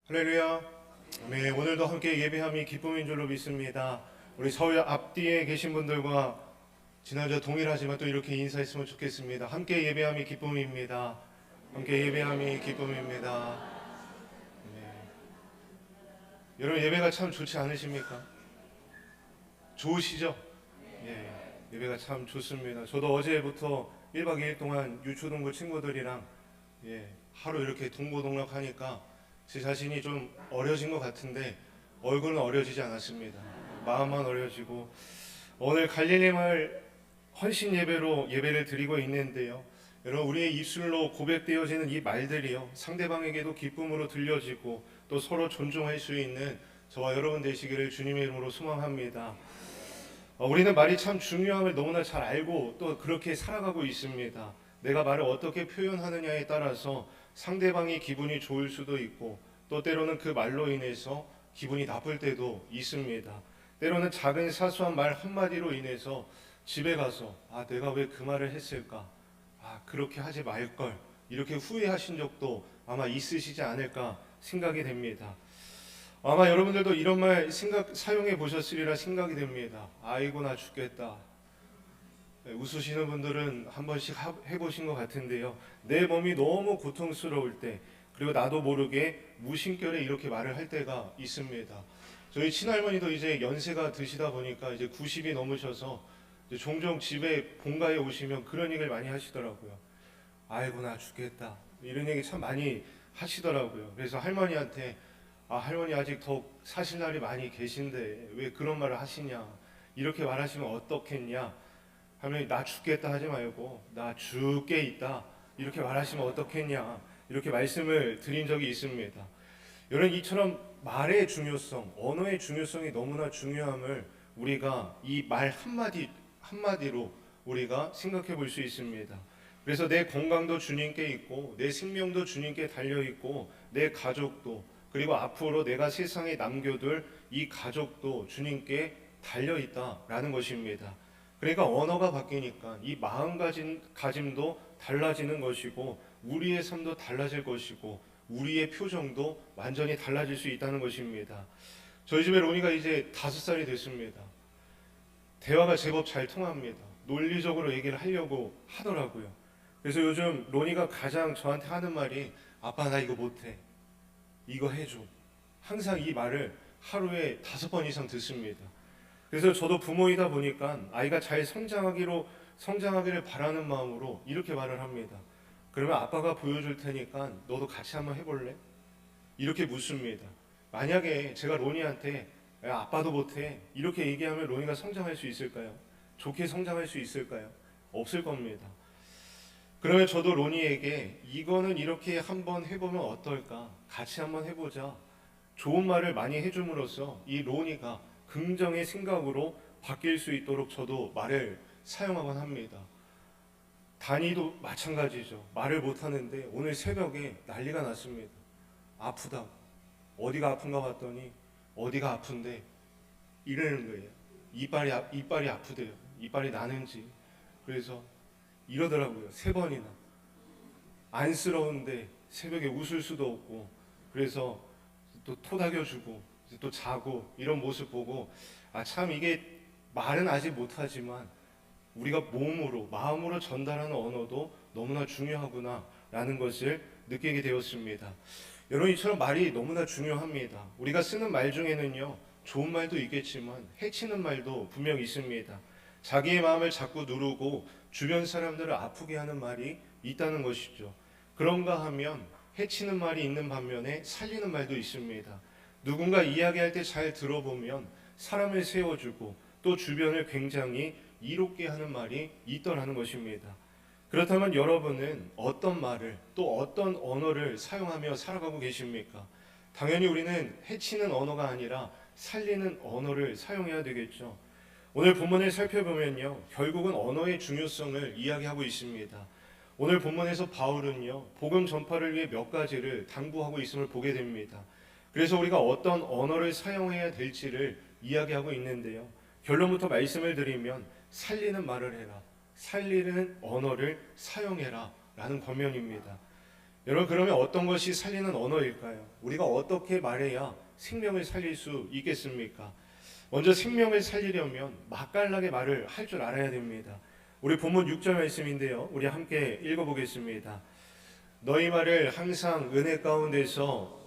할렐루야. 네, 오늘도 함께 예배함이 기쁨인 줄로 믿습니다. 우리 서울 앞뒤에 계신 분들과 지난주와 동일하지만 또 이렇게 인사했으면 좋겠습니다. 함께 예배함이 기쁨입니다. 함께 예배함이 기쁨입니다. 네. 여러분 예배가 참 좋지 않으십니까? 좋으시죠? 예, 예배가 참 좋습니다. 저도 어제부터 1박 2일 동안 유초동부 친구들이랑 하루 이렇게 동고동락하니까 제 자신이 좀 어려진 것 같은데 얼굴은 어려지지 않았습니다. 마음만 어려지고 오늘 갈릴리 마을 헌신 예배로 예배를 드리고 있는데요. 여러분 우리의 입술로 고백되어지는 이 말들이요 상대방에게도 기쁨으로 들려지고 또 서로 존중할 수 있는 저와 여러분 되시기를 주님의 이름으로 소망합니다. 우리는 말이 참 중요함을 너무나 잘 알고 또 그렇게 살아가고 있습니다. 내가 말을 어떻게 표현하느냐에 따라서 상대방이 기분이 좋을 수도 있고 또 때로는 그 말로 인해서 기분이 나쁠 때도 있습니다. 때로는 작은 사소한 말 한마디로 인해서 집에 가서 내가 왜 그 말을 했을까? 그렇게 하지 말걸. 이렇게 후회하신 적도 아마 있으시지 않을까 생각이 됩니다. 아마 여러분들도 이런 말 사용해 보셨으리라 생각이 됩니다. 아이고 나 죽겠다. 웃으시는 분들은 한 번씩 해보신 것 같은데요. 내 몸이 너무 고통스러울 때 그리고 나도 모르게 무심결에 이렇게 말을 할 때가 있습니다. 저희 친할머니도 이제 연세가 드시다 보니까 이제 90이 넘으셔서 이제 종종 집에 본가에 오시면 그런 얘기를 많이 하시더라고요. 아이고 나 죽겠다. 이런 얘기 참 많이 하시더라고요. 그래서 할머니한테 할머니 아직 더 사실 날이 많이 계신데 왜 그런 말을 하시냐. 이렇게 말하시면 어떻겠냐. 할머니 나 죽겠다 하지 말고 나 죽게 있다 이렇게 말하시면 어떻겠냐 이렇게 말씀을 드린 적이 있습니다. 여러분 이처럼 말의 중요성, 언어의 중요성이 너무나 중요함을 우리가 이 말 한마디로 우리가 생각해 볼 수 있습니다. 그래서 내 건강도 주님께 있고 내 생명도 주님께 달려 있고 내 가족도 그리고 앞으로 내가 세상에 남겨둘 이 가족도 주님께 달려 있다라는 것입니다. 그러니까 언어가 바뀌니까 이 마음가짐도 달라지는 것이고 우리의 삶도 달라질 것이고 우리의 표정도 완전히 달라질 수 있다는 것입니다. 저희 집에 로니가 이제 5살이 됐습니다. 대화가 제법 잘 통합니다. 논리적으로 얘기를 하려고 하더라고요. 그래서 요즘 로니가 가장 저한테 하는 말이 아빠 나 이거 못해. 이거 해줘. 항상 이 말을 하루에 5번 이상 듣습니다. 그래서 저도 부모이다 보니까 아이가 잘 성장하기를 바라는 마음으로 이렇게 말을 합니다. 그러면 아빠가 보여줄 테니까 너도 같이 한번 해볼래? 이렇게 묻습니다. 만약에 제가 로니한테 야, 아빠도 못해 이렇게 얘기하면 로니가 성장할 수 있을까요? 좋게 성장할 수 있을까요? 없을 겁니다. 그러면 저도 로니에게 이거는 이렇게 한번 해보면 어떨까? 같이 한번 해보자. 좋은 말을 많이 해줌으로써 이 로니가 긍정의 생각으로 바뀔 수 있도록 저도 말을 사용하곤 합니다. 다니도 마찬가지죠. 말을 못하는데 오늘 새벽에 난리가 났습니다. 아프다. 어디가 아픈가 봤더니 어디가 아픈데 이러는 거예요. 이빨이 아프대요. 이빨이 나는지. 그래서 이러더라고요. 3번이나. 안쓰러운데 새벽에 웃을 수도 없고 그래서 또 토닥여주고 또 자고 이런 모습 보고 참 이게 말은 아직 못하지만 우리가 마음으로 전달하는 언어도 너무나 중요하구나 라는 것을 느끼게 되었습니다. 여러분 이처럼 말이 너무나 중요합니다. 우리가 쓰는 말 중에는요 좋은 말도 있겠지만 해치는 말도 분명 있습니다. 자기의 마음을 자꾸 누르고 주변 사람들을 아프게 하는 말이 있다는 것이죠. 그런가 하면 해치는 말이 있는 반면에 살리는 말도 있습니다. 누군가 이야기할 때 잘 들어보면 사람을 세워주고 또 주변을 굉장히 이롭게 하는 말이 있더라는 것입니다. 그렇다면 여러분은 어떤 말을 또 어떤 언어를 사용하며 살아가고 계십니까? 당연히 우리는 해치는 언어가 아니라 살리는 언어를 사용해야 되겠죠. 오늘 본문을 살펴보면요 결국은 언어의 중요성을 이야기하고 있습니다. 오늘 본문에서 바울은요 복음 전파를 위해 몇 가지를 당부하고 있음을 보게 됩니다. 그래서 우리가 어떤 언어를 사용해야 될지를 이야기하고 있는데요. 결론부터 말씀을 드리면 살리는 말을 해라. 살리는 언어를 사용해라 라는 권면입니다. 여러분, 그러면 어떤 것이 살리는 언어일까요? 우리가 어떻게 말해야 생명을 살릴 수 있겠습니까? 먼저 생명을 살리려면 맛깔나게 말을 할 줄 알아야 됩니다. 우리 본문 6절 말씀인데요. 우리 함께 읽어보겠습니다. 너희 말을 항상 은혜 가운데서.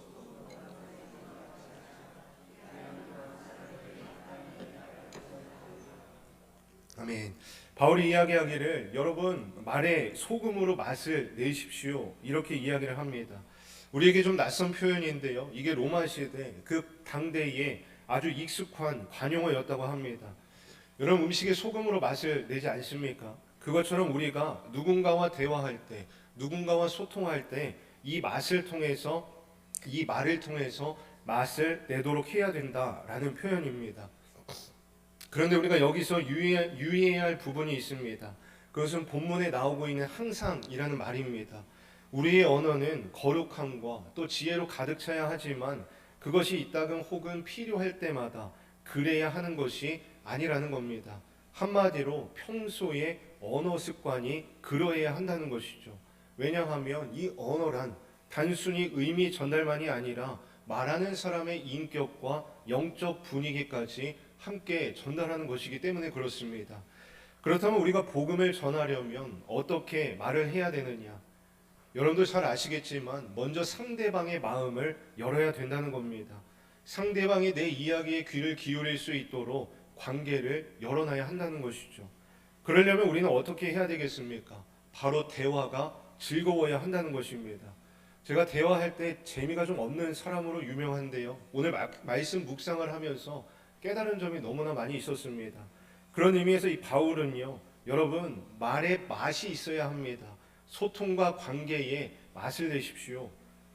아멘. 바울이 이야기하기를 여러분 말에 소금으로 맛을 내십시오, 이렇게 이야기를 합니다. 우리에게 좀 낯선 표현인데요. 이게 로마 시대 그 당대에 아주 익숙한 관용어였다고 합니다. 여러분, 음식에 소금으로 맛을 내지 않습니까? 그것처럼 우리가 누군가와 대화할 때, 누군가와 소통할 때 이 맛을 통해서, 이 말을 통해서 맛을 내도록 해야 된다라는 표현입니다. 그런데 우리가 여기서 유의해야 할 부분이 있습니다. 그것은 본문에 나오고 있는 항상이라는 말입니다. 우리의 언어는 거룩함과 또 지혜로 가득 차야 하지만 그것이 이따금 혹은 필요할 때마다 그래야 하는 것이 아니라는 겁니다. 한마디로 평소의 언어 습관이 그러해야 한다는 것이죠. 왜냐하면 이 언어란 단순히 의미 전달만이 아니라 말하는 사람의 인격과 영적 분위기까지 함께 전달하는 것이기 때문에 그렇습니다. 그렇다면 우리가 복음을 전하려면 어떻게 말을 해야 되느냐? 여러분도 잘 아시겠지만 먼저 상대방의 마음을 열어야 된다는 겁니다. 상대방이 내 이야기에 귀를 기울일 수 있도록 관계를 열어놔야 한다는 것이죠. 그러려면 우리는 어떻게 해야 되겠습니까? 바로 대화가 즐거워야 한다는 것입니다. 제가 대화할 때 재미가 좀 없는 사람으로 유명한데요. 오늘 말씀 묵상을 하면서 깨달은 점이 너무나 많이 있었습니다. 그런 의미에서 이 바울은요, 여러분 말에 맛이 있어야 합니다. 소통과 관계에 맛을 내십시오.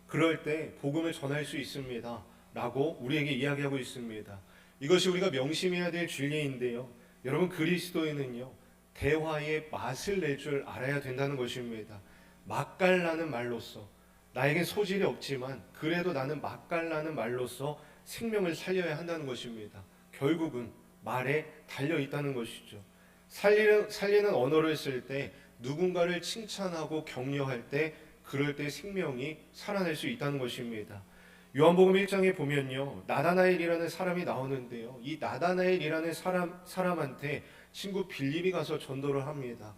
그럴 때 복음을 전할 수 있습니다. 라고 우리에게 이야기하고 있습니다. 이것이 우리가 명심해야 될 진리인데요. 여러분, 그리스도인은요, 대화에 맛을 낼 줄 알아야 된다는 것입니다. 맛깔나는 말로써, 나에겐 소질이 없지만 그래도 나는 맛깔나는 말로써 생명을 살려야 한다는 것입니다. 결국은 말에 달려 있다는 것이죠. 살리는 언어를 쓸 때, 누군가를 칭찬하고 격려할 때, 그럴 때 생명이 살아날 수 있다는 것입니다. 요한복음 1장에 보면요, 나다나엘이라는 사람이 나오는데요. 이 나다나엘이라는 사람한테 친구 빌립이 가서 전도를 합니다.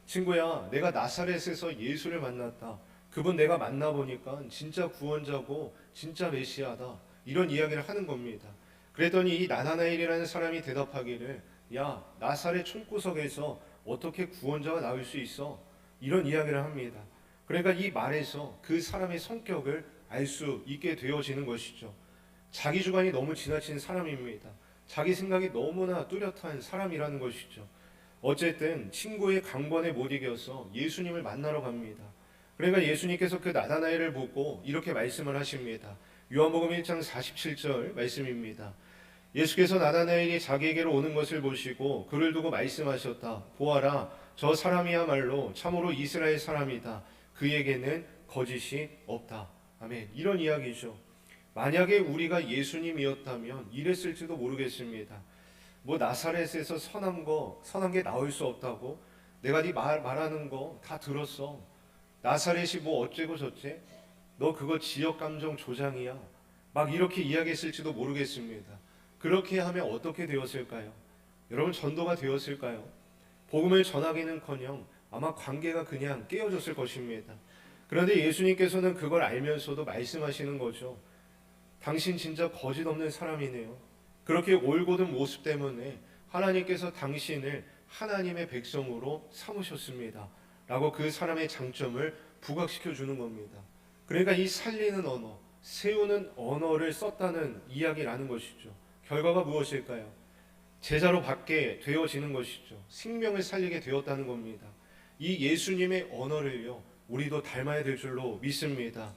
친구야, 내가 나사렛에서 예수를 만났다. 그분 내가 만나보니까 진짜 구원자고 진짜 메시아다. 이런 이야기를 하는 겁니다. 그랬더니 이 나다나엘이라는 사람이 대답하기를, 야, 나사렛 총구석에서 어떻게 구원자가 나올 수 있어? 이런 이야기를 합니다. 그러니까 이 말에서 그 사람의 성격을 알 수 있게 되어지는 것이죠. 자기 주관이 너무 지나친 사람입니다. 자기 생각이 너무나 뚜렷한 사람이라는 것이죠. 어쨌든 친구의 강권에 못 이겨서 예수님을 만나러 갑니다. 그러니까 예수님께서 그 나다나엘을 보고 이렇게 말씀을 하십니다. 요한복음 1장 47절 말씀입니다. 예수께서 나다나엘이 자기에게로 오는 것을 보시고 그를 두고 말씀하셨다. 보아라, 저 사람이야말로 참으로 이스라엘 사람이다. 그에게는 거짓이 없다. 아멘. 이런 이야기죠. 만약에 우리가 예수님이었다면 이랬을지도 모르겠습니다. 뭐 나사렛에서 선한 게 나올 수 없다고? 내가 네 말하는 거 다 들었어. 나사렛이 뭐 어째고 저째? 너 그거 지역 감정 조장이야. 막 이렇게 이야기했을지도 모르겠습니다. 그렇게 하면 어떻게 되었을까요? 여러분, 전도가 되었을까요? 복음을 전하기는커녕 아마 관계가 그냥 깨어졌을 것입니다. 그런데 예수님께서는 그걸 알면서도 말씀하시는 거죠. 당신 진짜 거짓 없는 사람이네요. 그렇게 올곧은 모습 때문에 하나님께서 당신을 하나님의 백성으로 삼으셨습니다. 라고 그 사람의 장점을 부각시켜 주는 겁니다. 그러니까 이 살리는 언어, 세우는 언어를 썼다는 이야기라는 것이죠. 결과가 무엇일까요? 제자로 받게 되어지는 것이죠. 생명을 살리게 되었다는 겁니다. 이 예수님의 언어를요, 우리도 닮아야 될 줄로 믿습니다.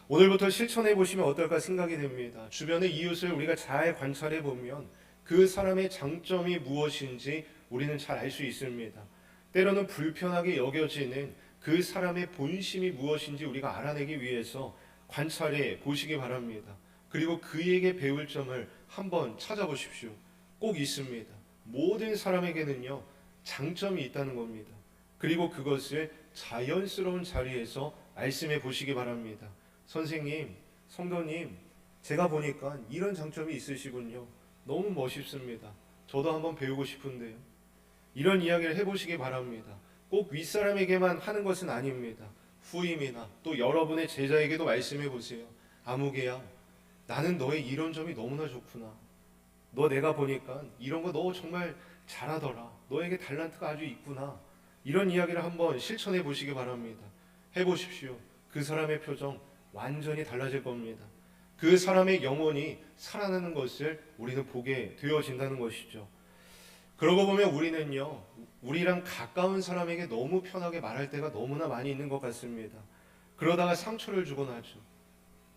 오늘부터 실천해 보시면 어떨까 생각이 됩니다. 주변의 이웃을 우리가 잘 관찰해 보면 그 사람의 장점이 무엇인지 우리는 잘 알 수 있습니다. 때로는 불편하게 여겨지는 그 사람의 본심이 무엇인지 우리가 알아내기 위해서 관찰해 보시기 바랍니다. 그리고 그에게 배울 점을 한번 찾아보십시오. 꼭 있습니다. 모든 사람에게는요, 장점이 있다는 겁니다. 그리고 그것을 자연스러운 자리에서 말씀해 보시기 바랍니다. 선생님, 성도님, 제가 보니까 이런 장점이 있으시군요. 너무 멋있습니다. 저도 한번 배우고 싶은데요. 이런 이야기를 해보시기 바랍니다. 꼭 윗사람에게만 하는 것은 아닙니다. 후임이나 또 여러분의 제자에게도 말씀해 보세요. 아무개야, 나는 너의 이런 점이 너무나 좋구나. 너 내가 보니까 이런 거 너 정말 잘하더라. 너에게 달란트가 아주 있구나. 이런 이야기를 한번 실천해 보시기 바랍니다. 해보십시오. 그 사람의 표정 완전히 달라질 겁니다. 그 사람의 영혼이 살아나는 것을 우리는 보게 되어진다는 것이죠. 그러고 보면 우리는요, 우리랑 가까운 사람에게 너무 편하게 말할 때가 너무나 많이 있는 것 같습니다. 그러다가 상처를 주곤 하죠.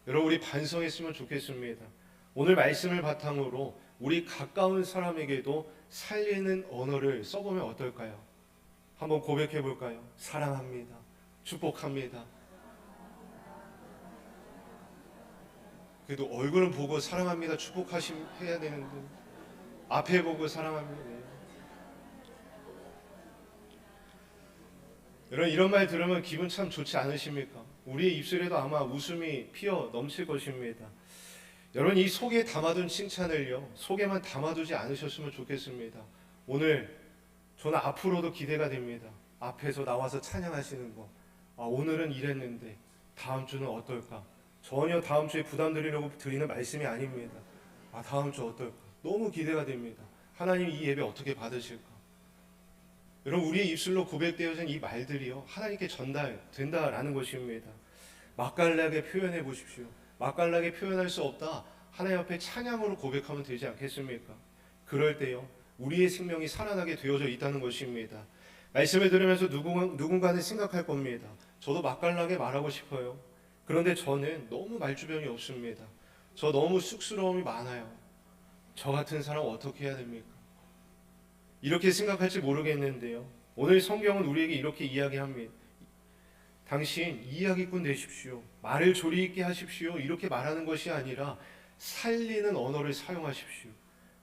여러분, 우리 반성했으면 좋겠습니다. 오늘 말씀을 바탕으로 우리 가까운 사람에게도 살리는 언어를 써보면 어떨까요? 한번 고백해 볼까요? 사랑합니다. 축복합니다. 그래도 얼굴은 보고 사랑합니다, 축복해야 되는데 앞에 보고 사랑합니다. 여러분, 이런 말 들으면 기분 참 좋지 않으십니까? 우리의 입술에도 아마 웃음이 피어 넘칠 것입니다. 여러분, 이 속에 담아둔 칭찬을요, 속에만 담아두지 않으셨으면 좋겠습니다. 오늘 저는 앞으로도 기대가 됩니다. 앞에서 나와서 찬양하시는 거. 오늘은 이랬는데 다음 주는 어떨까? 전혀 다음 주에 부담 드리려고 드리는 말씀이 아닙니다. 다음 주 어떨까? 너무 기대가 됩니다. 하나님 이 예배 어떻게 받으실까? 여러분, 우리의 입술로 고백되어진 이 말들이요, 하나님께 전달된다라는 것입니다. 맛깔나게 표현해 보십시오. 맛깔나게 표현할 수 없다. 하나님 앞에 찬양으로 고백하면 되지 않겠습니까? 그럴 때요, 우리의 생명이 살아나게 되어져 있다는 것입니다. 말씀을 들으면서 누군가는 생각할 겁니다. 저도 맛깔나게 말하고 싶어요. 그런데 저는 너무 말주변이 없습니다. 저 너무 쑥스러움이 많아요. 저 같은 사람 어떻게 해야 됩니까? 이렇게 생각할지 모르겠는데요, 오늘 성경은 우리에게 이렇게 이야기합니다. 당신 이야기꾼 되십시오. 말을 조리 있게 하십시오. 이렇게 말하는 것이 아니라 살리는 언어를 사용하십시오.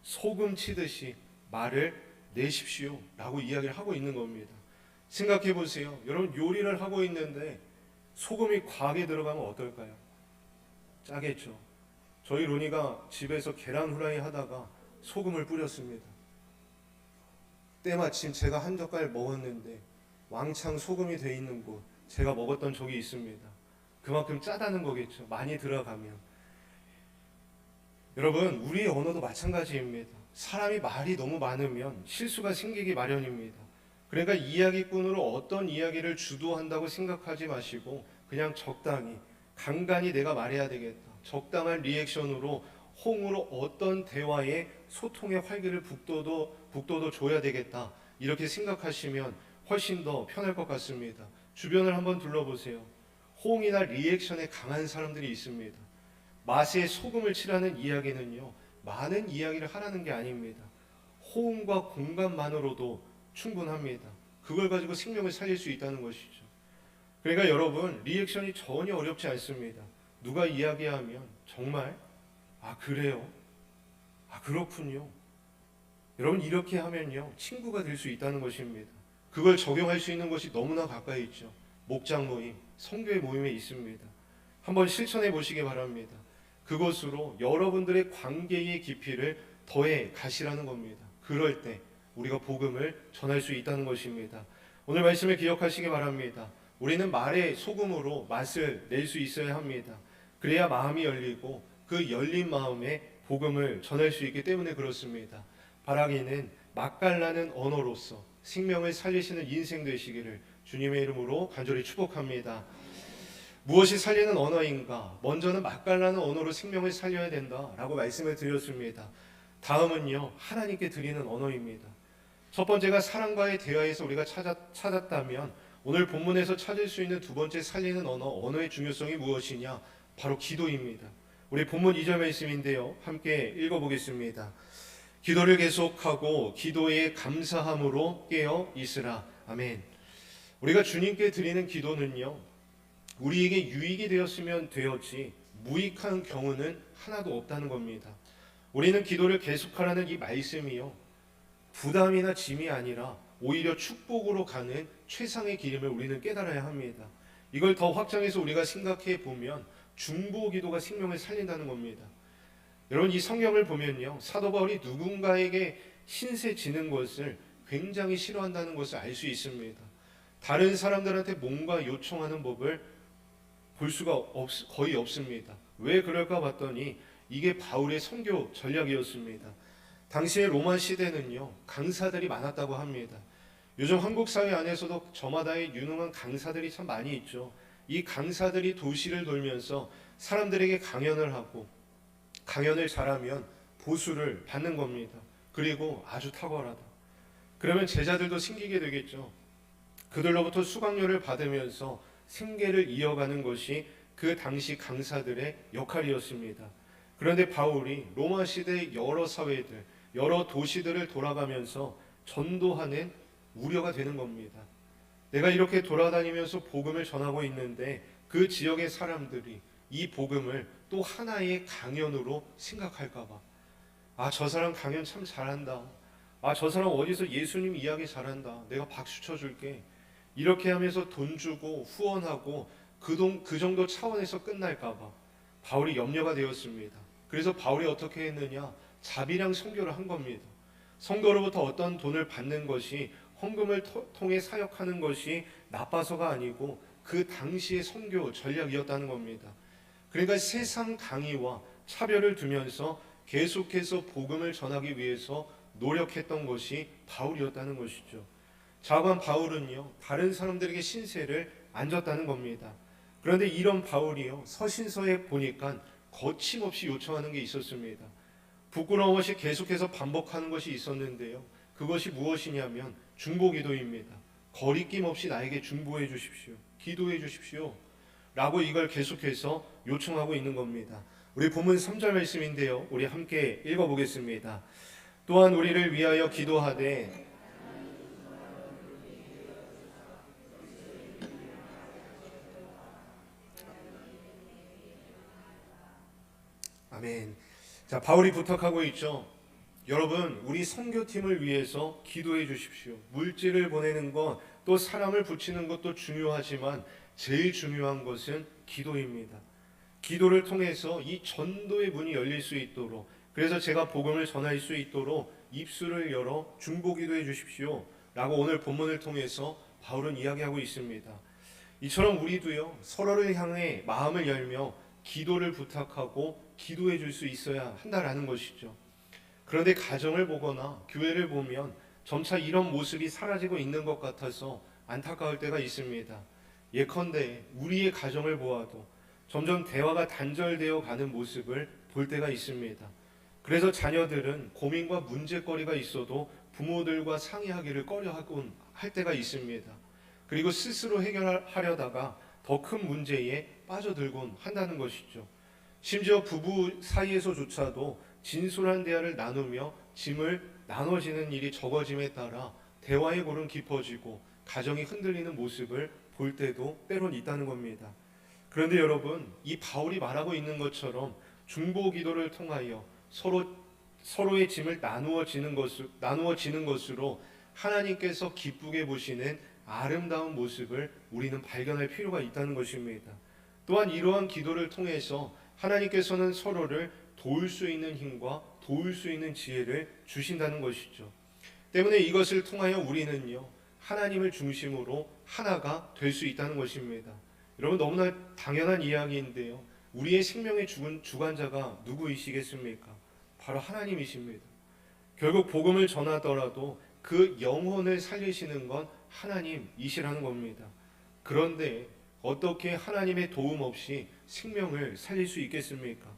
소금 치듯이 말을 내십시오 라고 이야기를 하고 있는 겁니다. 생각해 보세요. 여러분, 요리를 하고 있는데 소금이 과하게 들어가면 어떨까요? 짜겠죠. 저희 로니가 집에서 계란 후라이 하다가 소금을 뿌렸습니다. 때마침 제가 한 젓갈 먹었는데 왕창 소금이 돼 있는 곳 제가 먹었던 적이 있습니다. 그만큼 짜다는 거겠죠. 많이 들어가면. 여러분, 우리의 언어도 마찬가지입니다. 사람이 말이 너무 많으면 실수가 생기기 마련입니다. 그러니까 이야기꾼으로 어떤 이야기를 주도한다고 생각하지 마시고 그냥 적당히 간간히 내가 말해야 되겠다. 적당한 리액션으로 홍으로 어떤 대화에 소통의 활기를 북돋워 줘야 되겠다. 이렇게 생각하시면 훨씬 더 편할 것 같습니다. 주변을 한번 둘러보세요. 호응이나 리액션에 강한 사람들이 있습니다. 맛에 소금을 칠하는 이야기는요, 많은 이야기를 하라는 게 아닙니다. 호응과 공감만으로도 충분합니다. 그걸 가지고 생명을 살릴 수 있다는 것이죠. 그러니까 여러분, 리액션이 전혀 어렵지 않습니다. 누가 이야기하면 정말 그래요? 그렇군요. 여러분, 이렇게 하면요, 친구가 될 수 있다는 것입니다. 그걸 적용할 수 있는 것이 너무나 가까이 있죠. 목장 모임, 성교의 모임에 있습니다. 한번 실천해 보시기 바랍니다. 그것으로 여러분들의 관계의 깊이를 더해 가시라는 겁니다. 그럴 때 우리가 복음을 전할 수 있다는 것입니다. 오늘 말씀을 기억하시기 바랍니다. 우리는 말의 소금으로 맛을 낼 수 있어야 합니다. 그래야 마음이 열리고 그 열린 마음에 복음을 전할 수 있기 때문에 그렇습니다. 바라기는 맛깔나는 언어로서 생명을 살리시는 인생 되시기를 주님의 이름으로 간절히 축복합니다. 무엇이 살리는 언어인가? 먼저는 맛깔나는 언어로 생명을 살려야 된다라고 말씀을 드렸습니다. 다음은요, 하나님께 드리는 언어입니다. 첫 번째가 사랑과의 대화에서 우리가 찾았다면 오늘 본문에서 찾을 수 있는 두 번째 살리는 언어의 중요성이 무엇이냐? 바로 기도입니다. 우리 본문 2절 말씀인데요, 함께 읽어보겠습니다. 기도를 계속하고 기도에 감사함으로 깨어 있으라. 아멘. 우리가 주님께 드리는 기도는요, 우리에게 유익이 되었으면 되었지 무익한 경우는 하나도 없다는 겁니다. 우리는 기도를 계속하라는 이 말씀이요, 부담이나 짐이 아니라 오히려 축복으로 가는 최상의 길임을 우리는 깨달아야 합니다. 이걸 더 확장해서 우리가 생각해 보면 중보 기도가 생명을 살린다는 겁니다. 여러분, 이 성경을 보면요, 사도 바울이 누군가에게 신세 지는 것을 굉장히 싫어한다는 것을 알 수 있습니다. 다른 사람들한테 뭔가 요청하는 법을 볼 수가 거의 없습니다. 왜 그럴까 봤더니 이게 바울의 선교 전략이었습니다. 당시의 로마 시대는요, 강사들이 많았다고 합니다. 요즘 한국 사회 안에서도 저마다의 유능한 강사들이 참 많이 있죠. 이 강사들이 도시를 돌면서 사람들에게 강연을 하고, 강연을 잘하면 보수를 받는 겁니다. 그리고 아주 탁월하다. 그러면 제자들도 신기게 되겠죠. 그들로부터 수강료를 받으면서 생계를 이어가는 것이 그 당시 강사들의 역할이었습니다. 그런데 바울이 로마 시대의 여러 사회들, 여러 도시들을 돌아가면서 전도하는 우려가 되는 겁니다. 내가 이렇게 돌아다니면서 복음을 전하고 있는데 그 지역의 사람들이 이 복음을 또 하나의 강연으로 생각할까 봐. 아, 저 사람 강연 참 잘한다. 아, 저 사람 어디서 예수님 이야기 잘한다. 내가 박수 쳐줄게. 이렇게 하면서 돈 주고 후원하고 그 정도 차원에서 끝날까 봐 바울이 염려가 되었습니다. 그래서 바울이 어떻게 했느냐? 자비랑 선교를 한 겁니다. 성도로부터 어떤 돈을 받는 것이, 헌금을 통해 사역하는 것이 나빠서가 아니고 그 당시의 선교 전략이었다는 겁니다. 그러니까 세상 강의와 차별을 두면서 계속해서 복음을 전하기 위해서 노력했던 것이 바울이었다는 것이죠. 자관 바울은요, 다른 사람들에게 신세를 안 졌다는 겁니다. 그런데 이런 바울이요, 서신서에 보니까 거침없이 요청하는 게 있었습니다. 부끄러움 없이 계속해서 반복하는 것이 있었는데요, 그것이 무엇이냐면 중보기도입니다. 거리낌 없이 나에게 중보해 주십시오. 기도해 주십시오. 라고 이걸 계속해서 요청하고 있는 겁니다. 우리 본문 3절 말씀인데요, 우리 함께 읽어보겠습니다. 또한 우리를 위하여 기도하되 아멘. 자, 바울이 부탁하고 있죠. 여러분, 우리 선교팀을 위해서 기도해 주십시오. 물질을 보내는 것, 또 사람을 붙이는 것도 중요하지만 제일 중요한 것은 기도입니다. 기도를 통해서 이 전도의 문이 열릴 수 있도록, 그래서 제가 복음을 전할 수 있도록 입술을 열어 중보기도해 주십시오 라고 오늘 본문을 통해서 바울은 이야기하고 있습니다. 이처럼 우리도요, 서로를 향해 마음을 열며 기도를 부탁하고 기도해 줄 수 있어야 한다라는 것이죠. 그런데 가정을 보거나 교회를 보면 점차 이런 모습이 사라지고 있는 것 같아서 안타까울 때가 있습니다. 예컨대 우리의 가정을 보아도 점점 대화가 단절되어 가는 모습을 볼 때가 있습니다. 그래서 자녀들은 고민과 문제거리가 있어도 부모들과 상의하기를 꺼려하곤 할 때가 있습니다. 그리고 스스로 해결하려다가 더 큰 문제에 빠져들곤 한다는 것이죠. 심지어 부부 사이에서조차도 진솔한 대화를 나누며 짐을 나눠지는 일이 적어짐에 따라 대화의 골은 깊어지고 가정이 흔들리는 모습을 볼 때도 때론 있다는 겁니다. 그런데 여러분, 이 바울이 말하고 있는 것처럼 중보 기도를 통하여 서로의 짐을 나누어지는 것으로 하나님께서 기쁘게 보시는 아름다운 모습을 우리는 발견할 필요가 있다는 것입니다. 또한 이러한 기도를 통해서 하나님께서는 서로를 도울 수 있는 힘과 도울 수 있는 지혜를 주신다는 것이죠. 때문에 이것을 통하여 우리는요, 하나님을 중심으로 하나가 될 수 있다는 것입니다. 여러분, 너무나 당연한 이야기인데요, 우리의 생명의 주관자가 누구이시겠습니까? 바로 하나님이십니다. 결국 복음을 전하더라도 그 영혼을 살리시는 건 하나님이시라는 겁니다. 그런데 어떻게 하나님의 도움 없이 생명을 살릴 수 있겠습니까?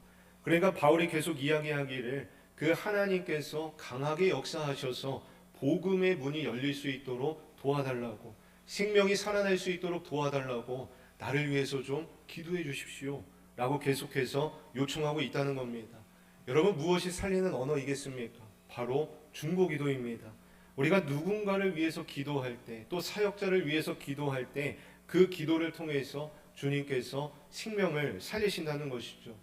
그러니까 바울이 계속 이야기하기를 그 하나님께서 강하게 역사하셔서 복음의 문이 열릴 수 있도록 도와달라고, 생명이 살아날 수 있도록 도와달라고 나를 위해서 좀 기도해 주십시오 라고 계속해서 요청하고 있다는 겁니다. 여러분, 무엇이 살리는 언어이겠습니까? 바로 중보기도입니다. 우리가 누군가를 위해서 기도할 때, 또 사역자를 위해서 기도할 때 그 기도를 통해서 주님께서 생명을 살리신다는 것이죠.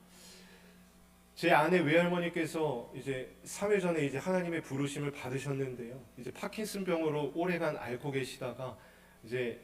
제 아내 외할머니께서 이제 3일 전에 이제 하나님의 부르심을 받으셨는데요. 이제 파킨슨병으로 오래간 앓고 계시다가 이제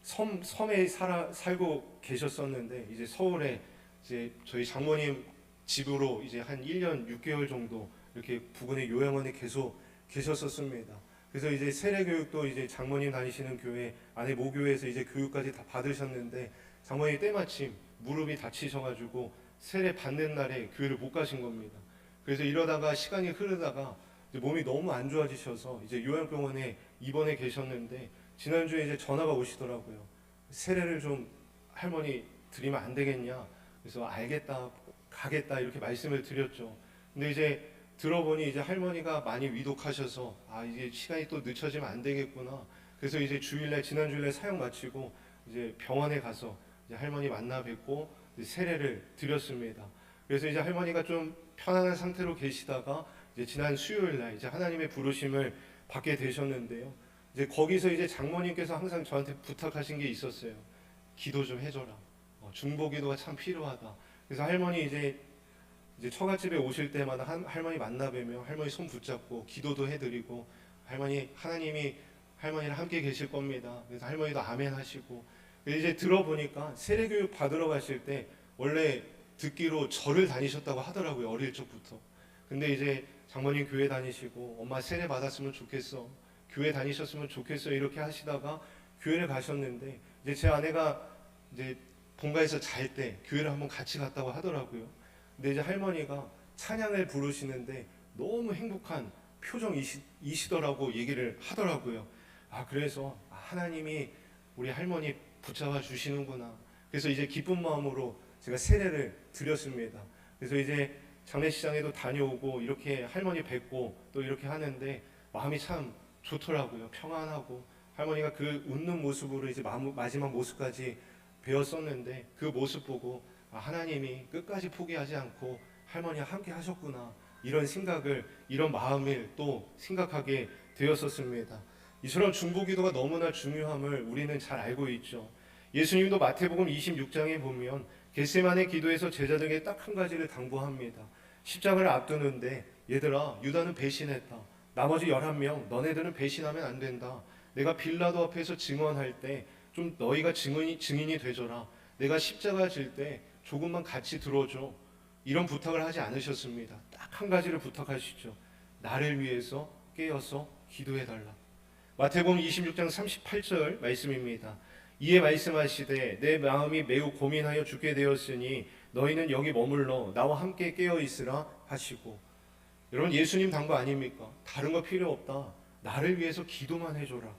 섬에 살고 계셨었는데 이제 서울에 이제 저희 장모님 집으로 이제 한 1년 6개월 정도 이렇게 부근의 요양원에 계속 계셨었습니다. 그래서 이제 세례 교육도 이제 장모님 다니시는 교회 안에 모교회에서 이제 교육까지 다 받으셨는데 장모님 때마침 무릎이 다치셔가지고 세례 받는 날에 교회를 못 가신 겁니다. 그래서 이러다가 시간이 흐르다가 이제 몸이 너무 안 좋아지셔서 이제 요양병원에 입원해 계셨는데 지난주에 이제 전화가 오시더라고요. 세례를 좀 할머니 드리면 안 되겠냐? 그래서 알겠다, 가겠다 이렇게 말씀을 드렸죠. 근데 이제 들어보니 이제 할머니가 많이 위독하셔서 아 이제 시간이 또 늦춰지면 안 되겠구나. 그래서 이제 지난 주일날 사역 마치고 이제 병원에 가서 이제 할머니 만나 뵙고 이제 세례를 드렸습니다. 그래서 이제 할머니가 좀 편안한 상태로 계시다가 이제 지난 수요일날 이제 하나님의 부르심을 받게 되셨는데요. 이제 거기서 이제 장모님께서 항상 저한테 부탁하신 게 있었어요. 기도 좀 해줘라. 중보기도가 참 필요하다. 그래서 할머니 이제 처갓집에 오실 때마다 할머니 만나 뵈며 할머니 손 붙잡고 기도도 해드리고 할머니 하나님이 할머니랑 함께 계실 겁니다. 그래서 할머니도 아멘 하시고 이제 들어보니까 세례교육 받으러 가실 때 원래 듣기로 절을 다니셨다고 하더라고요. 어릴 적부터. 근데 이제 장모님 교회 다니시고 엄마 세례 받았으면 좋겠어. 교회 다니셨으면 좋겠어. 이렇게 하시다가 교회를 가셨는데 이제 제 아내가 이제 본가에서 잘 때 교회를 한번 같이 갔다고 하더라고요. 근데 이제 할머니가 찬양을 부르시는데 너무 행복한 표정이시더라고 얘기를 하더라고요. 아 그래서 하나님이 우리 할머니 붙잡아 주시는구나. 그래서 이제 기쁜 마음으로 제가 세례를 드렸습니다. 그래서 이제 장례식장에도 다녀오고 이렇게 할머니 뵙고 또 이렇게 하는데 마음이 참 좋더라고요. 평안하고 할머니가 그 웃는 모습으로 이제 마지막 모습까지 배웠었는데 그 모습 보고 하나님이 끝까지 포기하지 않고 할머니와 함께 하셨구나 이런 마음을 또 생각하게 되었었습니다. 이처럼 중보기도가 너무나 중요함을 우리는 잘 알고 있죠. 예수님도 마태복음 26장에 보면 겟세마네 기도에서 제자들에게 딱 한 가지를 당부합니다. 십자가를 앞두는데 얘들아 유다는 배신했다. 나머지 11명 너네들은 배신하면 안 된다. 내가 빌라도 앞에서 증언할 때 좀 너희가 증인이 되줘라. 내가 십자가 질 때 조금만 같이 들어줘. 이런 부탁을 하지 않으셨습니다. 딱 한 가지를 부탁하시죠. 나를 위해서 깨어서 기도해달라. 마태복음 26장 38절 말씀입니다. 이에 말씀하시되 내 마음이 매우 고민하여 죽게 되었으니 너희는 여기 머물러 나와 함께 깨어 있으라 하시고. 여러분 예수님 당부 아닙니까? 다른 거 필요 없다. 나를 위해서 기도만 해줘라.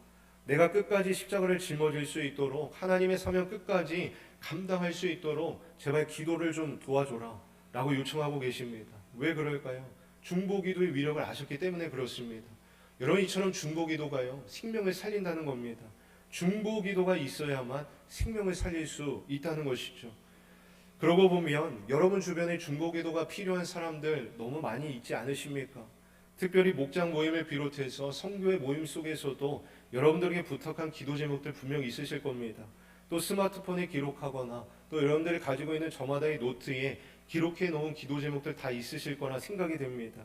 내가 끝까지 십자가를 짊어질 수 있도록 하나님의 사명 끝까지 감당할 수 있도록 제발 기도를 좀 도와줘라 라고 요청하고 계십니다. 왜 그럴까요? 중보기도의 위력을 아셨기 때문에 그렇습니다. 여러분 이처럼 중보기도가요 생명을 살린다는 겁니다. 중보기도가 있어야만 생명을 살릴 수 있다는 것이죠. 그러고 보면 여러분 주변에 중보기도가 필요한 사람들 너무 많이 있지 않으십니까? 특별히 목장 모임을 비롯해서 선교회 모임 속에서도 여러분들에게 부탁한 기도 제목들 분명히 있으실 겁니다. 또 스마트폰에 기록하거나 또 여러분들이 가지고 있는 저마다의 노트에 기록해 놓은 기도 제목들 다 있으실 거라 생각이 됩니다.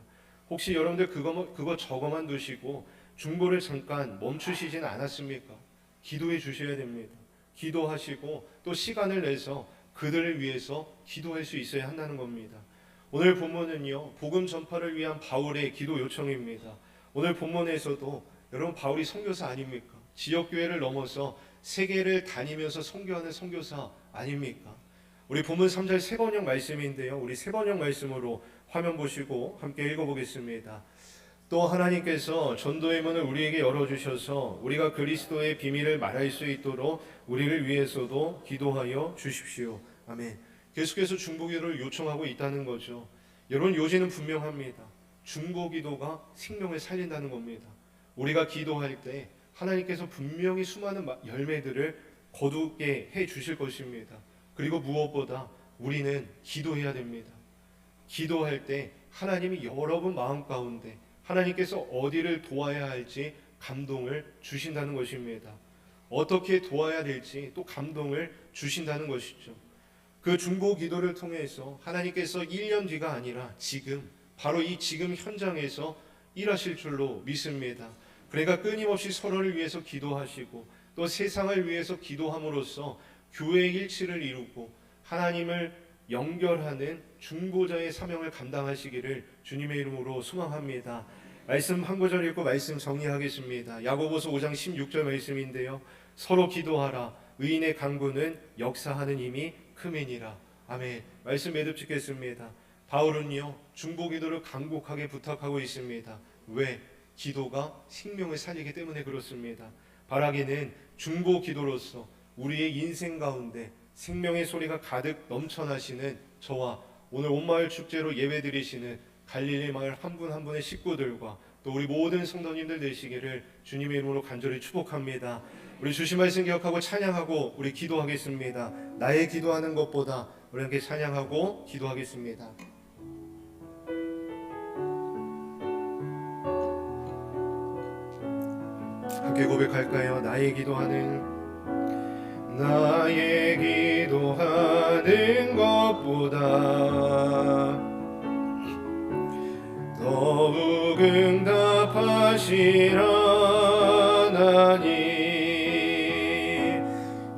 혹시 여러분들 그거 적어만 두시고 중보를 잠깐 멈추시지는 않았습니까? 기도해 주셔야 됩니다. 기도하시고 또 시간을 내서 그들을 위해서 기도할 수 있어야 한다는 겁니다. 오늘 본문은요 복음 전파를 위한 바울의 기도 요청입니다. 오늘 본문에서도 여러분 바울이 선교사 아닙니까? 지역교회를 넘어서 세계를 다니면서 선교하는 선교사 아닙니까? 우리 본문 3절 세 번역 말씀인데요. 우리 세 번역 말씀으로 화면 보시고 함께 읽어보겠습니다. 또 하나님께서 전도의 문을 우리에게 열어주셔서 우리가 그리스도의 비밀을 말할 수 있도록 우리를 위해서도 기도하여 주십시오. 아멘. 계속해서 중보기도를 요청하고 있다는 거죠. 여러분 요지는 분명합니다. 중보기도가 생명을 살린다는 겁니다. 우리가 기도할 때 하나님께서 분명히 수많은 열매들을 거두게 해 주실 것입니다. 그리고 무엇보다 우리는 기도해야 됩니다. 기도할 때 하나님이 여러분 마음 가운데 하나님께서 어디를 도와야 할지 감동을 주신다는 것입니다. 어떻게 도와야 될지 또 감동을 주신다는 것이죠. 그 중보 기도를 통해서 하나님께서 1년 뒤가 아니라 지금, 바로 이 지금 현장에서 일하실 줄로 믿습니다. 그러니까 끊임없이 서로를 위해서 기도하시고 또 세상을 위해서 기도함으로써 교회의 일치를 이루고 하나님을 연결하는 중보자의 사명을 감당하시기를 주님의 이름으로 소망합니다. 말씀 한 구절 읽고 말씀 정리하겠습니다. 야고보서 5장 16절 말씀인데요. 서로 기도하라. 의인의 간구는 역사하는 힘이 크매니라. 아멘. 말씀 매듭 짓겠습니다. 바울은요, 중보 기도를 간곡하게 부탁하고 있습니다. 왜? 기도가 생명을 살리기 때문에 그렇습니다. 바라기는 중보 기도로서 우리의 인생 가운데 생명의 소리가 가득 넘쳐나시는 저와 오늘 온마을 축제로 예배드리시는 갈릴리 마을 한 분 한 분의 식구들과 또 우리 모든 성도님들 되시기를 주님의 이름으로 간절히 축복합니다. 우리 주신 말씀 기억하고 찬양하고 우리 기도하겠습니다. 나의 기도하는 것보다 우리 함께 찬양하고 기도하겠습니다. 함께 고백할까요? 나의 기도하는 것보다 더욱 응답하시라 하나님.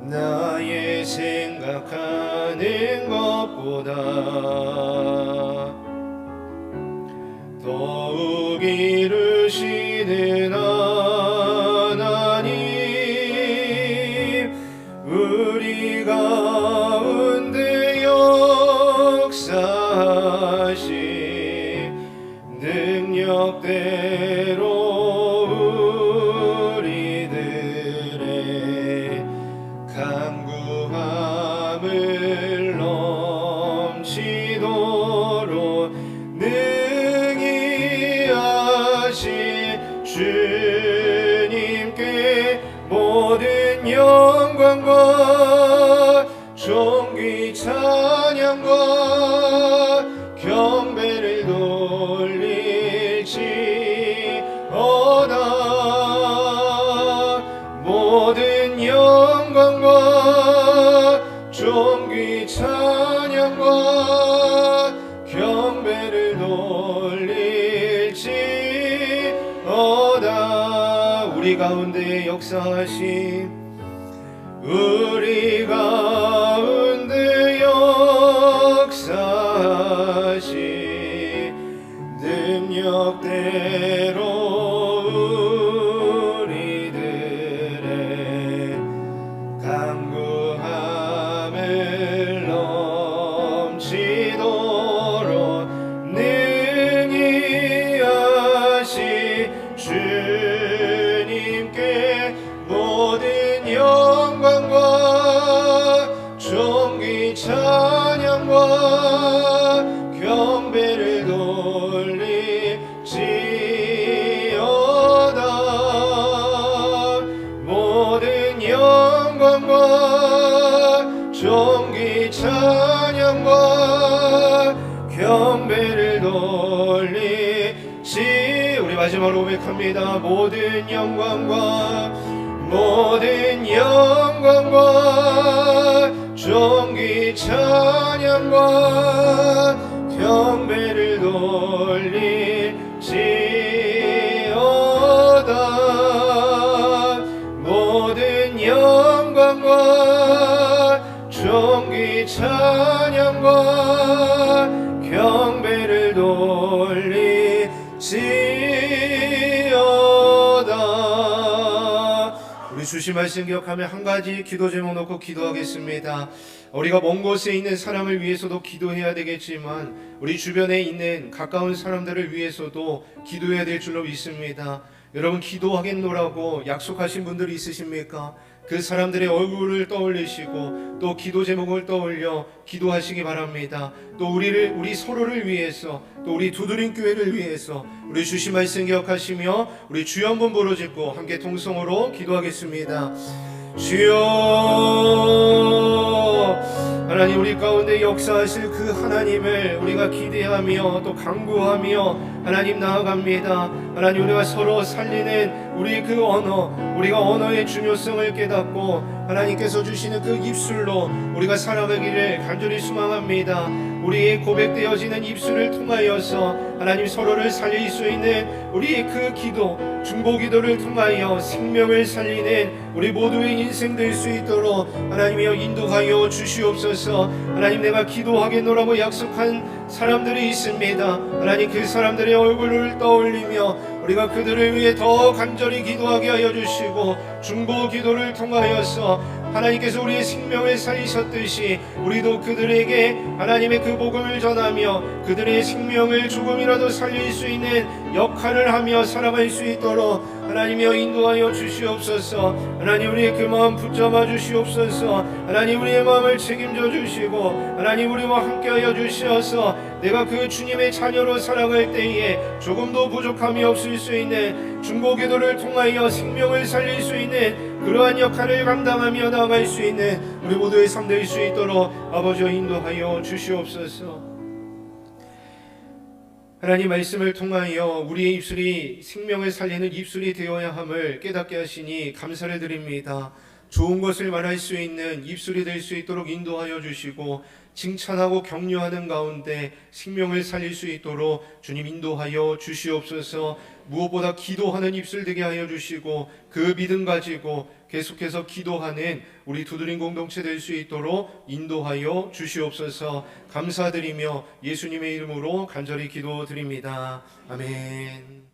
나의 생각하는 것보다 더욱 이루시는 하나님, 우리 가운데 역사하시 능력대로 우리들의 간구함을 넘치도록 능히 하신 주님께 모든 영광과 존귀 찬양과 경배를 모든 영광과 존귀 찬양과 경배를 돌릴지어다. 우리 가운데 역사하신 우리 가운데 역사하신 능력대로 주님께 모든 영광과 존귀 찬양과 경배를 돌릴지어다. 모든 영광과 존귀 찬양과 경배를 돌릴지어다. 우리 마지막으로 고백합니다. 모든 영광과 존귀 찬양과 경배를 돌릴지어다. 모든 영광과 존귀 찬양과 경배를 돌릴지어다. 우리 주신 말씀 기억하며 한 가지 기도 제목 놓고 기도하겠습니다. 우리가 먼 곳에 있는 사람을 위해서도 기도해야 되겠지만 우리 주변에 있는 가까운 사람들을 위해서도 기도해야 될 줄로 믿습니다. 여러분, 기도하겠노라고 약속하신 분들이 있으십니까? 그 사람들의 얼굴을 떠올리시고 또 기도 제목을 떠올려 기도하시기 바랍니다. 또 우리 서로를 위해서, 또 우리 두드림 교회를 위해서 우리 주신 말씀 기억하시며 우리 주여 한번 부르짖고 함께 통성으로 기도하겠습니다. 주여, 하나님, 우리 가운데 역사하실 그 하나님을 우리가 기대하며 또 간구하며 하나님 나아갑니다. 하나님 우리가 서로 살리는 우리 그 언어, 우리가 언어의 중요성을 깨닫고 하나님께서 주시는 그 입술로 우리가 살아가기를 간절히 소망합니다. 우리의 고백되어지는 입술을 통하여서 하나님 서로를 살릴 수 있는 우리의 그 기도, 중보기도를 통하여 생명을 살리는 우리 모두의 인생 될 수 있도록 하나님이여 인도하여 주시옵소서. 하나님 내가 기도하겠노라고 약속한 사람들이 있습니다. 하나님 그 사람들의 얼굴을 떠올리며 우리가 그들을 위해 더 간절히 기도하게 하여 주시고 중보 기도를 통하여서 하나님께서 우리의 생명을 살리셨듯이 우리도 그들에게 하나님의 그 복음을 전하며 그들의 생명을 조금이라도 살릴 수 있는 역할을 하며 살아갈 수 있도록 하나님이여 인도하여 주시옵소서. 하나님 우리의 그 마음 붙잡아 주시옵소서. 하나님 우리의 마음을 책임져 주시고 하나님 우리와 함께하여 주시어서 내가 그 주님의 자녀로 살아갈 때에 조금도 부족함이 없을 수 있는 중보기도를 통하여 생명을 살릴 수 있는 그러한 역할을 감당하며 나아갈 수 있는 우리 모두의 삶 될 수 있도록 아버지여 인도하여 주시옵소서. 하나님 말씀을 통하여 우리의 입술이 생명을 살리는 입술이 되어야 함을 깨닫게 하시니 감사를 드립니다. 좋은 것을 말할 수 있는 입술이 될 수 있도록 인도하여 주시고 칭찬하고 격려하는 가운데 생명을 살릴 수 있도록 주님 인도하여 주시옵소서. 무엇보다 기도하는 입술 되게 하여 주시고 그 믿음 가지고 계속해서 기도하는 우리 두드림 공동체 될 수 있도록 인도하여 주시옵소서. 감사드리며 예수님의 이름으로 간절히 기도드립니다. 아멘.